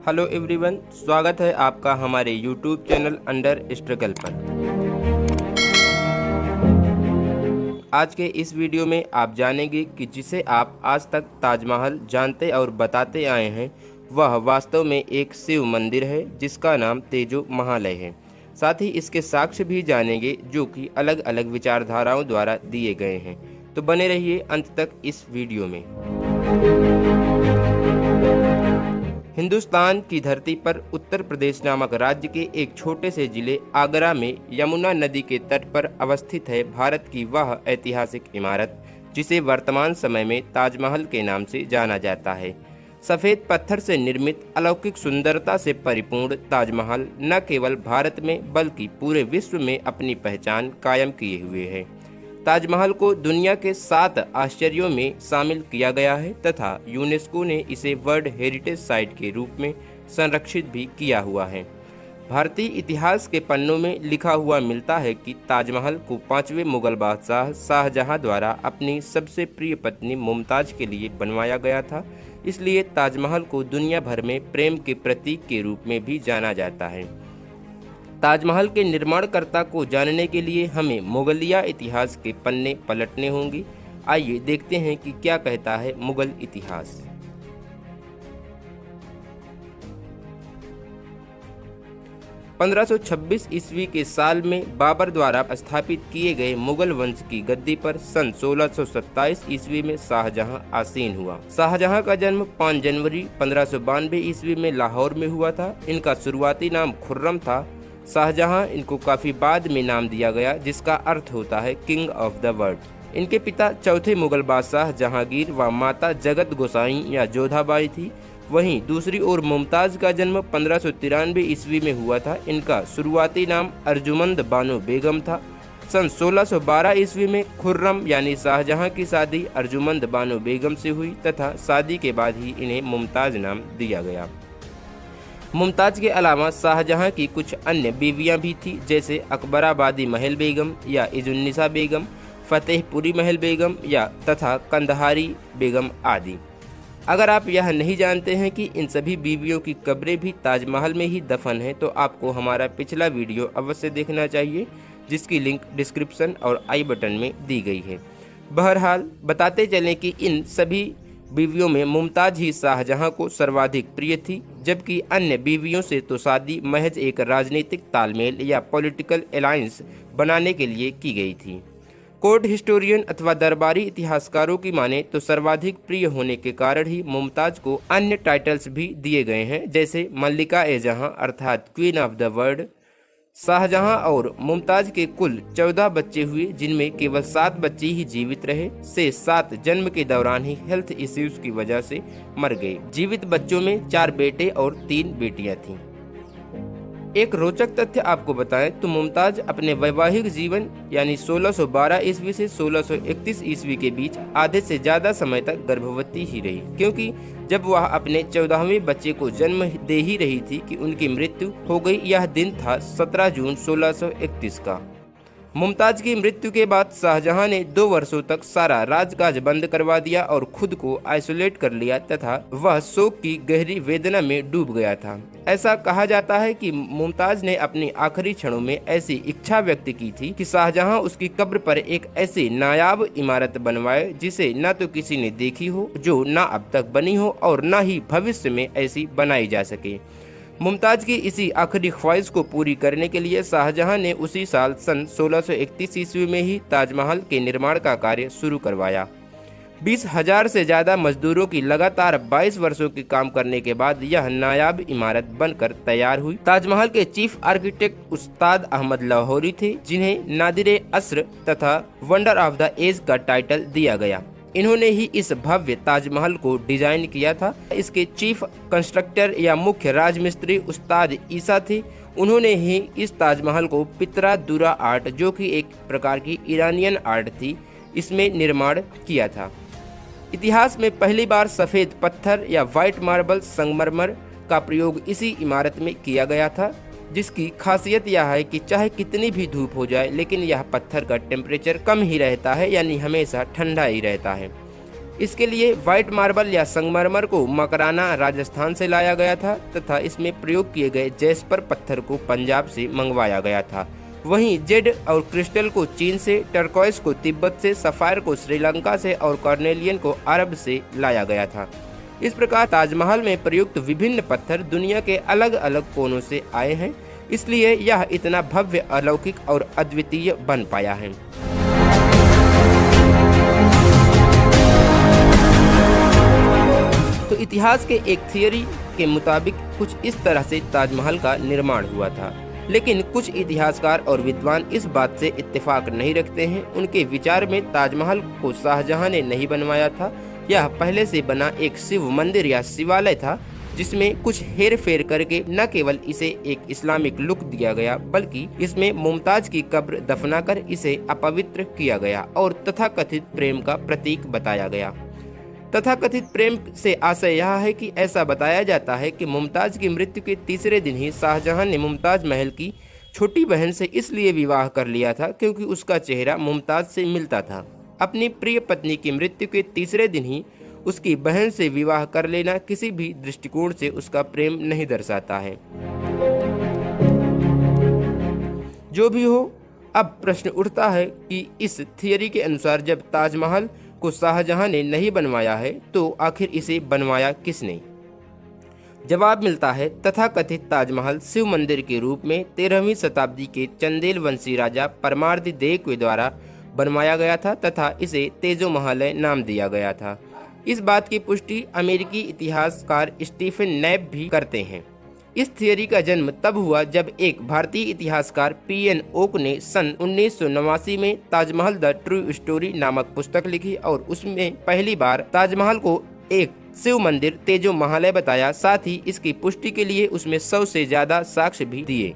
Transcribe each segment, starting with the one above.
Hello everyone, स्वागत है आपका हमारे यूट्यूब चैनल अंडर स्ट्रगल पर। आज के इस वीडियो में आप जानेंगे कि जिसे आप आज तक ताजमहल जानते और बताते आए हैं वह वास्तव में एक शिव मंदिर है जिसका नाम तेजो महालय है। साथ ही इसके साक्ष्य भी जानेंगे जो कि अलग अलग विचारधाराओं द्वारा दिए गए हैं। तो बने रहिए अंत तक इस वीडियो में। हिंदुस्तान की धरती पर उत्तर प्रदेश नामक राज्य के एक छोटे से जिले आगरा में यमुना नदी के तट पर अवस्थित है भारत की वह ऐतिहासिक इमारत जिसे वर्तमान समय में ताजमहल के नाम से जाना जाता है। सफ़ेद पत्थर से निर्मित अलौकिक सुंदरता से परिपूर्ण ताजमहल न केवल भारत में बल्कि पूरे विश्व में अपनी पहचान कायम किए हुए है। ताजमहल को दुनिया के 7 आश्चर्यों में शामिल किया गया है तथा यूनेस्को ने इसे वर्ल्ड हेरिटेज साइट के रूप में संरक्षित भी किया हुआ है। भारतीय इतिहास के पन्नों में लिखा हुआ मिलता है कि ताजमहल को 5वें मुगल बादशाह शाहजहां द्वारा अपनी सबसे प्रिय पत्नी मुमताज के लिए बनवाया गया था। इसलिए ताजमहल को दुनिया भर में प्रेम के प्रतीक के रूप में भी जाना जाता है। ताजमहल के निर्माणकर्ता को जानने के लिए हमें मुगलिया इतिहास के पन्ने पलटने होंगे। आइए देखते हैं कि क्या कहता है मुगल इतिहास। पंद्रह सौ 26 ईस्वी के साल में बाबर द्वारा स्थापित किए गए मुगल वंश की गद्दी पर सन 1627 ईस्वी में शाहजहां आसीन हुआ। शाहजहां का जन्म 5 जनवरी 1592 ईस्वी में लाहौर में हुआ था। इनका शुरुआती नाम खुर्रम था। शाहजहां इनको काफी बाद में नाम दिया गया जिसका अर्थ होता है किंग ऑफ द वर्ल्ड। इनके पिता चौथे मुगल बादशाह जहांगीर व माता जगत गोसाई या जोधाबाई थी। वहीं दूसरी ओर मुमताज का जन्म 1593 ईस्वी में हुआ था। इनका शुरुआती नाम अर्जुमंद बानो बेगम था। सन 1612 ईस्वी में खुर्रम यानी शाहजहां की शादी अर्जुमंद बानो बेगम से हुई तथा शादी के बाद ही इन्हें मुमताज नाम दिया गया। मुमताज के अलावा शाहजहां की कुछ अन्य बीवियां भी थीं जैसे अकबराबादी महल बेगम या इजुन्निसा बेगम, फतेहपुरी महल बेगम या तथा कंदहारी बेगम आदि। अगर आप यह नहीं जानते हैं कि इन सभी बीवियों की कब्रें भी ताजमहल में ही दफन हैं तो आपको हमारा पिछला वीडियो अवश्य देखना चाहिए जिसकी लिंक डिस्क्रिप्शन और आई बटन में दी गई है। बहरहाल बताते चलें कि इन सभी बीवियों में मुमताज ही शाहजहां को सर्वाधिक प्रिय थी, जबकि अन्य बीवियों से तो शादी महज एक राजनीतिक तालमेल या पॉलिटिकल अलायंस बनाने के लिए की गई थी। कोर्ट हिस्टोरियन अथवा दरबारी इतिहासकारों की माने तो सर्वाधिक प्रिय होने के कारण ही मुमताज को अन्य टाइटल्स भी दिए गए हैं जैसे मल्लिका ए जहां अर्थात queen of the world. Shah Jahan और मुमताज के कुल 14 बच्चे हुए जिनमें केवल 7 बच्चे ही जीवित रहे। से 7 जन्म के दौरान ही हेल्थ इश्यूज की वजह से मर गए। जीवित बच्चों में 4 बेटे और 3 बेटियां थीं। एक रोचक तथ्य आपको बताएं तो मुमताज अपने वैवाहिक जीवन यानी 1612 ईस्वी से 1631 ईस्वी के बीच आधे से ज्यादा समय तक गर्भवती ही रही, क्योंकि जब वह अपने 14वें बच्चे को जन्म दे ही रही थी कि उनकी मृत्यु हो गई। यह दिन था 17 जून 1631 का। मुमताज की मृत्यु के बाद शाहजहां ने 2 वर्षों तक सारा राजकाज बंद करवा दिया और खुद को आइसोलेट कर लिया तथा वह शोक की गहरी वेदना में डूब गया था। ऐसा कहा जाता है कि मुमताज ने अपनी आखिरी क्षणों में ऐसी इच्छा व्यक्त की थी कि शाहजहां उसकी कब्र पर एक ऐसी नायाब इमारत बनवाए जिसे न तो किसी ने देखी हो, जो न अब तक बनी हो और न ही भविष्य में ऐसी बनाई जा सके। मुमताज की इसी आखिरी ख्वाहिश को पूरी करने के लिए शाहजहां ने उसी साल सन 1631 ईस्वी में ही ताजमहल के निर्माण का कार्य शुरू करवाया। 20,000 से ज्यादा मजदूरों की लगातार 22 वर्षों के काम करने के बाद यह नायाब इमारत बनकर तैयार हुई। ताजमहल के चीफ आर्किटेक्ट उस्ताद अहमद लाहौरी थे जिन्हें नादिर अस्र तथा वंडर ऑफ द एज का टाइटल दिया गया। इन्होंने ही इस भव्य ताजमहल को डिजाइन किया था। इसके चीफ कंस्ट्रक्टर या मुख्य राजमिस्त्री उस्ताद ईसा थे। उन्होंने ही इस ताजमहल को पित्रा दुरा आर्ट जो कि एक प्रकार की ईरानियन आर्ट थी इसमें निर्माण किया था। इतिहास में पहली बार सफ़ेद पत्थर या व्हाइट मार्बल संगमरमर का प्रयोग इसी इमारत में किया गया था, जिसकी खासियत यह है कि चाहे कितनी भी धूप हो जाए लेकिन यह पत्थर का टेम्परेचर कम ही रहता है, यानी हमेशा ठंडा ही रहता है। इसके लिए व्हाइट मार्बल या संगमरमर को मकराना राजस्थान से लाया गया था तथा इसमें प्रयोग किए गए जैस्पर पत्थर को पंजाब से मंगवाया गया था। वहीं जेड और क्रिस्टल को चीन से, टर्कोइस को तिब्बत से, सफायर को श्रीलंका से और कार्नेलियन को अरब से लाया गया था। इस प्रकार ताजमहल में प्रयुक्त विभिन्न पत्थर दुनिया के अलग अलग कोनों से आए हैं, इसलिए यह इतना भव्य, अलौकिक और अद्वितीय बन पाया है। तो इतिहास के एक थियरी के मुताबिक कुछ इस तरह से ताजमहल का निर्माण हुआ था, लेकिन कुछ इतिहासकार और विद्वान इस बात से इत्तेफाक नहीं रखते हैं। उनके विचार में ताजमहल को शाहजहां ने नहीं बनवाया था। यह पहले से बना एक शिव मंदिर या शिवालय था, जिसमें कुछ हेर फेर करके न केवल इसे एक इस्लामिक लुक दिया गया, बल्कि इसमें मुमताज की कब्र दफनाकर इसे अपवित्र किया गया और तथाकथित प्रेम का प्रतीक बताया गया। तथाकथित प्रेम से आशय यह है कि ऐसा बताया जाता है कि मुमताज की मृत्यु के तीसरे दिन ही शाहजहां ने मुमताज महल की छोटी बहन से इसलिए विवाह कर लिया था क्योंकि उसका चेहरा मुमताज से मिलता था। अपनी प्रिय पत्नी की मृत्यु के तीसरे दिन ही उसकी बहन से विवाह कर लेना किसी भी दृष्टिकोण से उसका प्रेम नहीं दर्शाता है। जो भी हो, अब प्रश्न उठता है कि इस थियरी के अनुसार जब ताजमहल को शाहजहां ने नहीं बनवाया है तो आखिर इसे बनवाया किसने? जवाब मिलता है तथाकथित ताजमहल शिव मंदिर के रूप में 13वीं शताब्दी के चंदेल वंशी राजा परमार्दिदेव के द्वारा बनवाया गया था तथा इसे तेजो महालय नाम दिया गया था। इस बात की पुष्टि अमेरिकी इतिहासकार स्टीफन नैप भी करते हैं। इस थियरी का जन्म तब हुआ जब एक भारतीय इतिहासकार पीएन ओक ने सन 1989 में ताजमहल द ट्रू स्टोरी नामक पुस्तक लिखी और उसमें पहली बार ताजमहल को एक शिव मंदिर तेजो महालय बताया। साथ ही इसकी पुष्टि के लिए उसमें 100 से ज्यादा साक्ष्य भी दिए।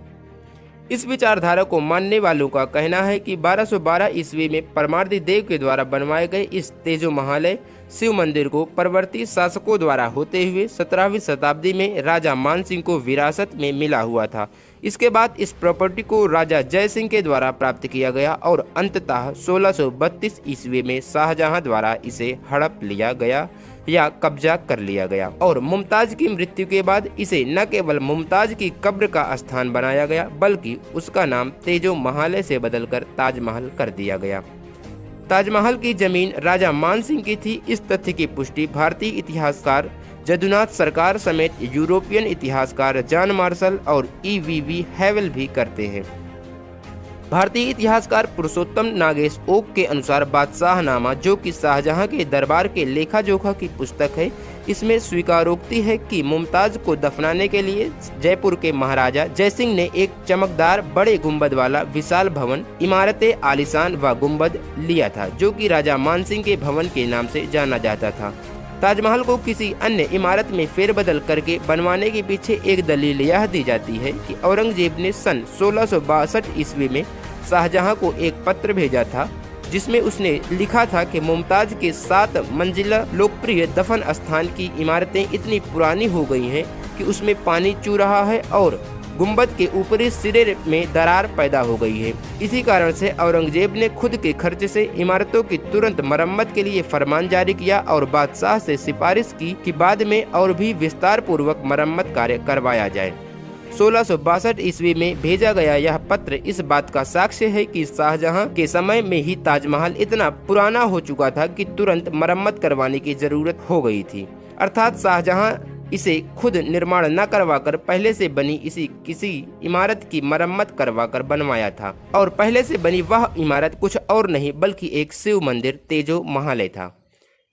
इस विचारधारा को मानने वालों का कहना है कि 1212 ईस्वी में परमार्दिदेव के द्वारा बनवाए गए इस तेजो महालय शिव मंदिर को परवर्ती शासकों द्वारा होते हुए 17वीं शताब्दी में राजा मान सिंह को विरासत में मिला हुआ था। इसके बाद इस प्रॉपर्टी को राजा जय सिंह के द्वारा प्राप्त किया गया और अंततः 1632 ईस्वी में शाहजहां द्वारा इसे हड़प लिया गया या कब्जा कर लिया गया और मुमताज की मृत्यु के बाद इसे न केवल मुमताज की कब्र का स्थान बनाया गया बल्कि उसका नाम तेजो महालय से बदलकर ताजमहल कर दिया गया। ताजमहल की जमीन राजा मान सिंह की थी। इस तथ्य की पुष्टि भारतीय इतिहासकार जदुनाथ सरकार समेत यूरोपियन इतिहासकार जॉन मार्शल और ईवीवी हैवेल भी करते हैं। भारतीय इतिहासकार पुरुषोत्तम नागेश ओक के अनुसार बादशाहनामा, जो कि शाहजहां के दरबार के लेखा जोखा की पुस्तक है, इसमें स्वीकारोक्ति है कि मुमताज को दफनाने के लिए जयपुर के महाराजा जयसिंह ने एक चमकदार बड़े गुंबद वाला विशाल भवन, इमारतें आलीशान व गुंबद लिया था, जो कि राजा मानसिंह के भवन के नाम से जाना जाता था। ताजमहल को किसी अन्य इमारत में फेरबदल करके बनवाने के पीछे एक दलील यह दी जाती है कि औरंगजेब ने सन 1662 ईस्वी में शाहजहां को एक पत्र भेजा था जिसमें उसने लिखा था कि मुमताज के 7 मंजिला लोकप्रिय दफन स्थान की इमारतें इतनी पुरानी हो गई हैं कि उसमें पानी चू रहा है और गुंबद के ऊपरी सिरे में दरार पैदा हो गई है। इसी कारण से औरंगजेब ने खुद के खर्च से इमारतों की तुरंत मरम्मत के लिए फरमान जारी किया और बादशाह से सिफारिश की कि बाद में और भी विस्तार पूर्वक मरम्मत कार्य करवाया जाए। 1662 ईस्वी में भेजा गया यह पत्र इस बात का साक्ष्य है कि शाहजहां के समय में ही ताजमहल इतना पुराना हो चुका था कि तुरंत मरम्मत करवाने की जरूरत हो गई थी। अर्थात शाहजहां इसे खुद निर्माण न करवाकर पहले से बनी किसी इमारत की मरम्मत करवाकर बनवाया था और पहले से बनी वह इमारत कुछ और नहीं बल्कि एक शिव मंदिर तेजो महालय था।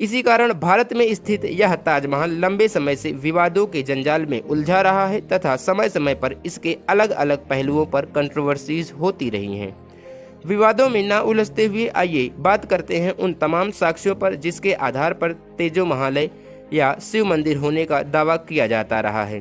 इसी कारण भारत में स्थित यह ताजमहल लंबे समय से विवादों के जंजाल में उलझा रहा है तथा समय समय पर इसके अलग अलग पहलुओं पर कंट्रोवर्सीज होती रही हैं। विवादों में न उलझते हुए आइए बात करते हैं उन तमाम साक्ष्यों पर जिसके आधार पर तेजो महालय या शिव मंदिर होने का दावा किया जाता रहा है।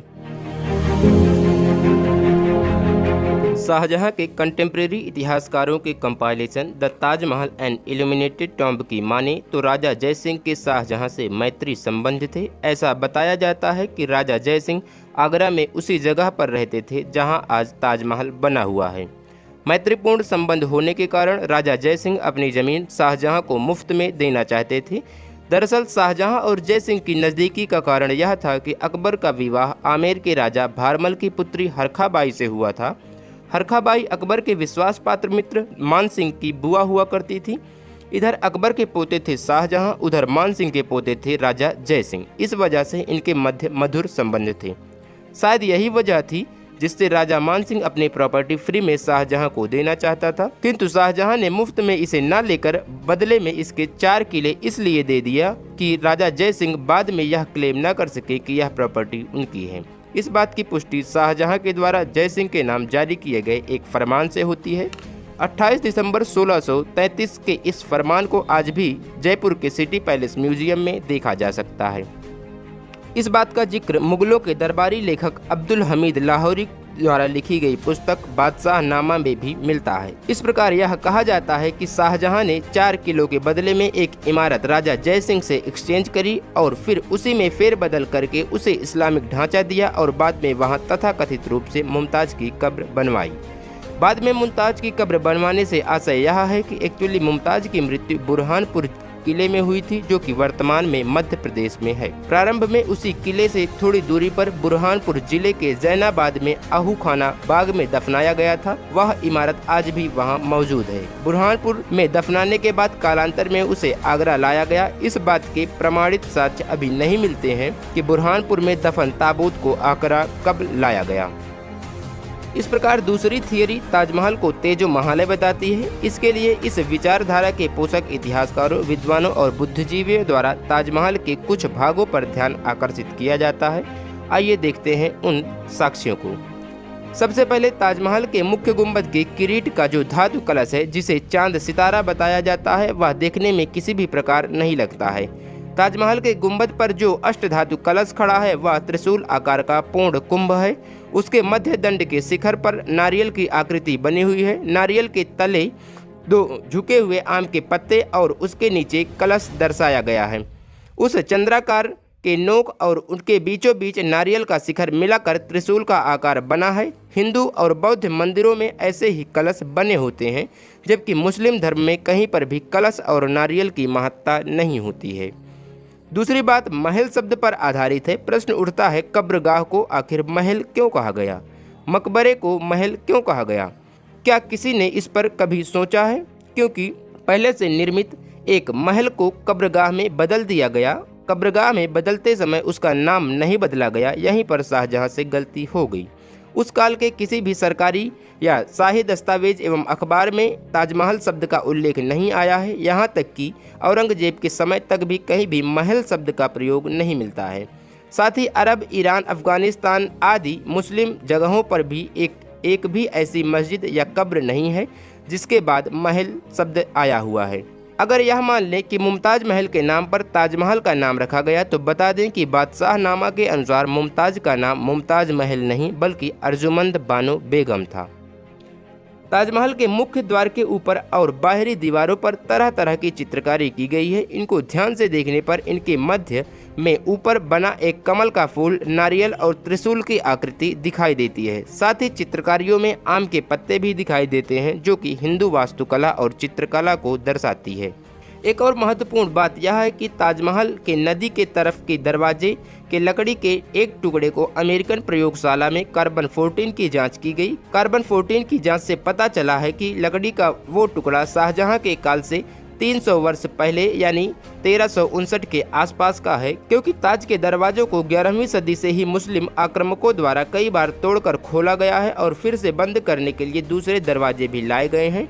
शाहजहां के कंटेम्प्रेरी इतिहासकारों के compilation the Taj Mahal and illuminated tomb की माने तो राजा जय सिंह के शाहजहां से मैत्री संबंध थे। ऐसा बताया जाता है कि राजा जय सिंह आगरा में उसी जगह पर रहते थे जहां आज ताजमहल बना हुआ है। मैत्रीपूर्ण संबंध होने के कारण राजा जय सिंह अपनी जमीन शाहजहां को मुफ्त में देना चाहते थे। दरअसल शाहजहां और जय सिंह की नज़दीकी का कारण यह था कि अकबर का विवाह आमेर के राजा भारमल की पुत्री हरखाबाई से हुआ था। हरखाबाई अकबर के विश्वास पात्र मित्र मान सिंह की बुआ हुआ करती थी। इधर अकबर के पोते थे शाहजहां, उधर मान सिंह के पोते थे राजा जय सिंह। इस वजह से इनके मध्य मधुर संबंध थे। शायद यही वजह थी जिससे राजा मान सिंह अपनी प्रॉपर्टी फ्री में शाहजहां को देना चाहता था, किंतु शाहजहां ने मुफ्त में इसे न लेकर बदले में इसके 4 किले इसलिए दे दिया कि राजा जय सिंह बाद में यह क्लेम न कर सके कि यह प्रॉपर्टी उनकी है। इस बात की पुष्टि शाहजहां के द्वारा जय सिंह के नाम जारी किए गए एक फरमान से होती है। 28 दिसंबर 1633 के इस फरमान को आज भी जयपुर के सिटी पैलेस म्यूजियम में देखा जा सकता है। इस बात का जिक्र मुगलों के दरबारी लेखक अब्दुल हमीद लाहौरी द्वारा लिखी गई पुस्तक बादशाह नामा में भी मिलता है। इस प्रकार यह कहा जाता है कि शाहजहां ने 4 किलों के बदले में एक इमारत राजा जय सिंह से एक्सचेंज करी और फिर उसी में फेरबदल करके उसे इस्लामिक ढांचा दिया और बाद में वहां तथाकथित रूप से मुमताज की कब्र बनवाई। बाद में मुमताज की कब्र बनवाने से आशय यह है कि एक्चुअली मुमताज की मृत्यु बुरहानपुर किले में हुई थी, जो कि वर्तमान में मध्य प्रदेश में है। प्रारंभ में उसी किले से थोड़ी दूरी पर बुरहानपुर जिले के जैनाबाद में आहू खाना बाग में दफनाया गया था। वह इमारत आज भी वहां मौजूद है। बुरहानपुर में दफनाने के बाद कालांतर में उसे आगरा लाया गया। इस बात के प्रमाणित साक्ष्य अभी नहीं मिलते हैं कि बुरहानपुर में दफन ताबूत को आगरा कब लाया गया। इस प्रकार दूसरी थियरी ताजमहल को तेजो महालय बताती है। इसके लिए इस विचारधारा के पोषक इतिहासकारों, विद्वानों और बुद्धिजीवियों द्वारा ताजमहल के कुछ भागों पर ध्यान आकर्षित किया जाता है। आइए देखते हैं उन साक्ष्यों को। सबसे पहले ताजमहल के मुख्य गुंबद के किरीट का जो धातु कलश है, जिसे चांद सितारा बताया जाता है, वह देखने में किसी भी प्रकार नहीं लगता है। ताजमहल के गुंबद पर जो अष्टधातु कलश खड़ा है वह त्रिशूल आकार का पूर्ण कुंभ है। उसके मध्य दंड के शिखर पर नारियल की आकृति बनी हुई है। नारियल के तले 2 झुके हुए आम के पत्ते और उसके नीचे कलश दर्शाया गया है। उस चंद्राकार के नोक और उनके बीचों बीच नारियल का शिखर मिलाकर त्रिशूल का आकार बना है। हिंदू और बौद्ध मंदिरों में ऐसे ही कलश बने होते हैं, जबकि मुस्लिम धर्म में कहीं पर भी कलश और नारियल की महत्ता नहीं होती है। दूसरी बात महल शब्द पर आधारित है। प्रश्न उठता है, कब्रगाह को आखिर महल क्यों कहा गया? मकबरे को महल क्यों कहा गया? क्या किसी ने इस पर कभी सोचा है? क्योंकि पहले से निर्मित एक महल को कब्रगाह में बदल दिया गया। कब्रगाह में बदलते समय उसका नाम नहीं बदला गया। यहीं पर शाहजहां से गलती हो गई। उस काल के किसी भी सरकारी या शाही दस्तावेज एवं अखबार में ताजमहल शब्द का उल्लेख नहीं आया है। यहाँ तक कि औरंगजेब के समय तक भी कहीं भी महल शब्द का प्रयोग नहीं मिलता है। साथ ही अरब, ईरान, अफगानिस्तान आदि मुस्लिम जगहों पर भी एक भी ऐसी मस्जिद या कब्र नहीं है जिसके बाद महल शब्द आया हुआ है। अगर यह मान लें कि मुमताज महल के नाम पर ताजमहल का नाम रखा गया, तो बता दें कि बादशाह नामा के अनुसार मुमताज का नाम मुमताज महल नहीं बल्कि अर्जुमंद बानो बेगम था। ताजमहल के मुख्य द्वार के ऊपर और बाहरी दीवारों पर तरह तरह की चित्रकारी की गई है। इनको ध्यान से देखने पर इनके मध्य में ऊपर बना एक कमल का फूल, नारियल और त्रिशूल की आकृति दिखाई देती है। साथ ही चित्रकारियों में आम के पत्ते भी दिखाई देते हैं, जो कि हिंदू वास्तुकला और चित्रकला को दर्शाती है। एक और महत्वपूर्ण बात यह है कि ताजमहल के नदी के तरफ के दरवाजे के लकड़ी के एक टुकड़े को अमेरिकन प्रयोगशाला में कार्बन 14 की जांच की गई। कार्बन 14 की जांच से पता चला है कि लकड़ी का वो टुकड़ा शाहजहां के काल से 300 वर्ष पहले यानी 1359 के आसपास का है, क्योंकि ताज के दरवाजों को 11वीं सदी से ही मुस्लिम आक्रामकों द्वारा कई बार तोड़कर खोला गया है और फिर से बंद करने के लिए दूसरे दरवाजे भी लाए गए हैं।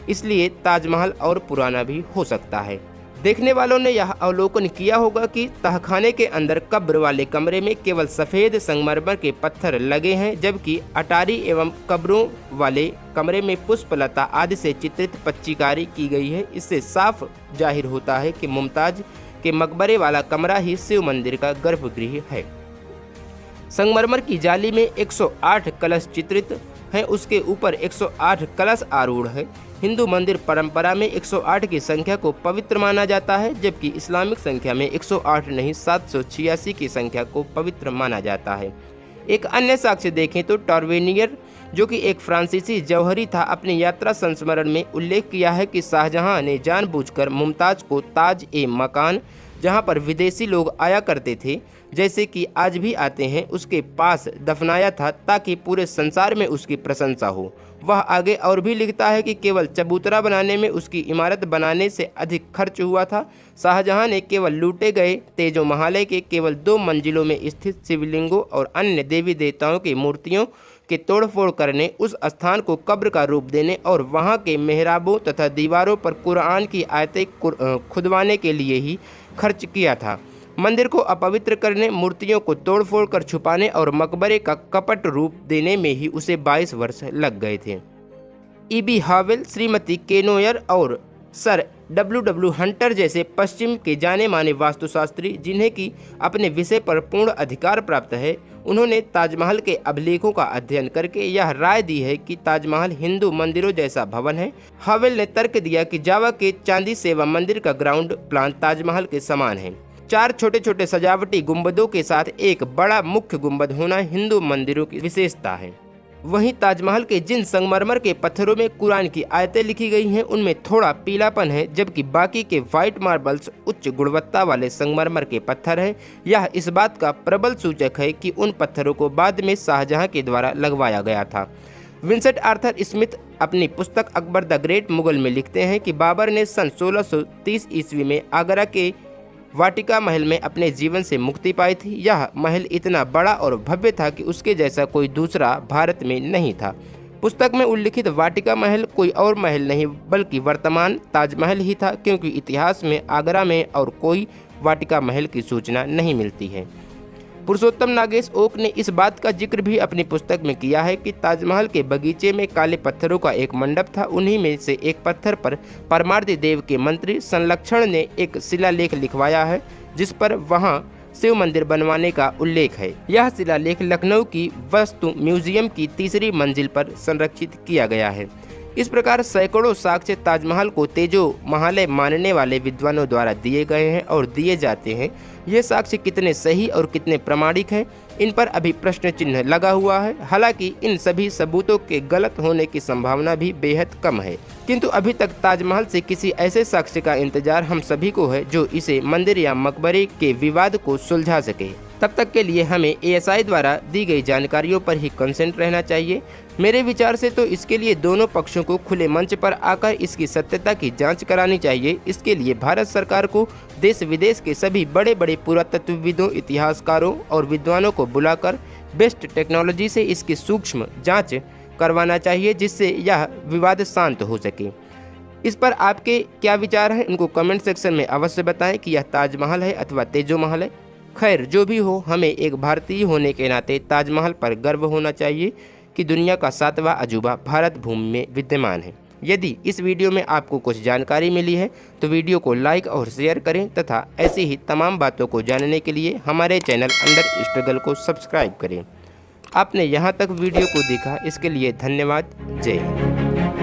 इसलिए ताजमहल और पुराना भी हो सकता है। देखने वालों ने यह अवलोकन किया होगा कि तहखाने के अंदर कब्र वाले कमरे में केवल सफ़ेद संगमरमर के पत्थर लगे हैं, जबकि अटारी एवं कब्रों वाले कमरे में पुष्पलता आदि से चित्रित पच्चीकारी की गई है। इससे साफ जाहिर होता है कि मुमताज के मकबरे वाला कमरा ही शिव मंदिर का गर्भगृह है। संगमरमर की जाली में 108 कलश चित्रित हैं, उसके ऊपर 108 कलश आरूढ़ है। हिंदू मंदिर परंपरा में 108 की संख्या को पवित्र माना जाता है, जबकि इस्लामिक संख्या में 108 नहीं 786 की संख्या को पवित्र माना जाता है। एक अन्य साक्ष्य देखें तो टॉर्वेनियर, जो कि एक फ्रांसीसी जौहरी था, अपनी यात्रा संस्मरण में उल्लेख किया है कि शाहजहां ने जानबूझकर मुमताज को ताज ए मकान जहां पर विदेशी लोग आया करते थे, जैसे कि आज भी आते हैं, उसके पास दफनाया था ताकि पूरे संसार में उसकी प्रशंसा हो। वह आगे और भी लिखता है कि केवल चबूतरा बनाने में उसकी इमारत बनाने से अधिक खर्च हुआ था। शाहजहां ने केवल लूटे गए तेजो महालय के केवल 2 मंजिलों में स्थित शिवलिंगों और अन्य देवी देवताओं की मूर्तियों के तोड़फोड़ करने, उस स्थान को कब्र का रूप देने और वहां के मेहराबों तथा दीवारों पर कुरान की आयतें खुदवाने के लिए ही खर्च किया था। मंदिर को अपवित्र करने, मूर्तियों को तोड़फोड़ कर छुपाने और मकबरे का कपट रूप देने में ही उसे 22 वर्ष लग गए थे। ईबी हावेल, श्रीमती केनोयर और सर डब्ल्यू हंटर जैसे पश्चिम के जाने माने वास्तुशास्त्री, जिन्हें की अपने विषय पर पूर्ण अधिकार प्राप्त है, उन्होंने ताजमहल के अभिलेखों का अध्ययन करके यह राय दी है कि ताजमहल हिंदू मंदिरों जैसा भवन है। हावेल ने तर्क दिया कि जावा के चांदी सेवा मंदिर का ग्राउंड प्लान ताजमहल के समान है। 4 छोटे छोटे सजावटी गुंबदों के साथ एक बड़ा मुख्य गुंबद होना हिंदू मंदिरों की विशेषता है। वहीं ताजमहल के जिन संगमरमर के पत्थरों में कुरान की आयतें लिखी गई हैं, उनमें थोड़ा पीलापन है, जबकि बाकी के व्हाइट मार्बल्स उच्च गुणवत्ता वाले संगमरमर के पत्थर हैं। यह इस बात का प्रबल सूचक है कि उन पत्थरों को बाद में शाहजहां के द्वारा लगवाया गया था। विंसेंट आर्थर स्मिथ अपनी पुस्तक अकबर द ग्रेट मुगल में लिखते हैं कि बाबर ने सन 1630 ईस्वी में आगरा के वाटिका महल में अपने जीवन से मुक्ति पाई थी। यह महल इतना बड़ा और भव्य था कि उसके जैसा कोई दूसरा भारत में नहीं था। पुस्तक में उल्लिखित वाटिका महल कोई और महल नहीं बल्कि वर्तमान ताजमहल ही था, क्योंकि इतिहास में आगरा में और कोई वाटिका महल की सूचना नहीं मिलती है। पुरुषोत्तम नागेश ओक ने इस बात का जिक्र भी अपनी पुस्तक में किया है कि ताजमहल के बगीचे में काले पत्थरों का एक मंडप था। उन्हीं में से एक पत्थर पर परमार्दी देव के मंत्री संलक्षण ने एक शिलालेख लिखवाया है, जिस पर वहां शिव मंदिर बनवाने का उल्लेख है। यह शिलालेख लखनऊ की वस्तु म्यूजियम की 3री मंजिल पर संरक्षित किया गया है। इस प्रकार सैकड़ों साक्ष्य ताजमहल को तेजो महालय मानने वाले विद्वानों द्वारा दिए गए हैं और दिए जाते हैं। ये साक्ष्य कितने सही और कितने प्रामाणिक हैं, इन पर अभी प्रश्न चिन्ह लगा हुआ है। हालांकि इन सभी सबूतों के गलत होने की संभावना भी बेहद कम है, किंतु अभी तक ताजमहल से किसी ऐसे साक्ष्य का इंतजार हम सभी को है जो इसे मंदिर या मकबरे के विवाद को सुलझा सके। तब तक के लिए हमें ASI द्वारा दी गई जानकारियों पर ही कंसेंट रहना चाहिए। मेरे विचार से तो इसके लिए दोनों पक्षों को खुले मंच पर आकर इसकी सत्यता की जांच करानी चाहिए। इसके लिए भारत सरकार को देश विदेश के सभी बड़े बड़े पुरातत्वविदों, इतिहासकारों और विद्वानों को बुलाकर बेस्ट टेक्नोलॉजी से इसकी सूक्ष्म जांच करवाना चाहिए, जिससे यह विवाद शांत हो सके। इस पर आपके क्या विचार हैं, इनको कमेंट सेक्शन में अवश्य बताएं कि यह ताजमहल है अथवा तेजो महल है। खैर, जो भी हो, हमें एक भारतीय होने के नाते ताजमहल पर गर्व होना चाहिए कि दुनिया का 7वां अजूबा भारत भूमि में विद्यमान है। यदि इस वीडियो में आपको कुछ जानकारी मिली है तो वीडियो को लाइक और शेयर करें तथा ऐसी ही तमाम बातों को जानने के लिए हमारे चैनल अंडर स्ट्रगल को सब्सक्राइब करें। आपने यहाँ तक वीडियो को देखा, इसके लिए धन्यवाद। जय हिंद।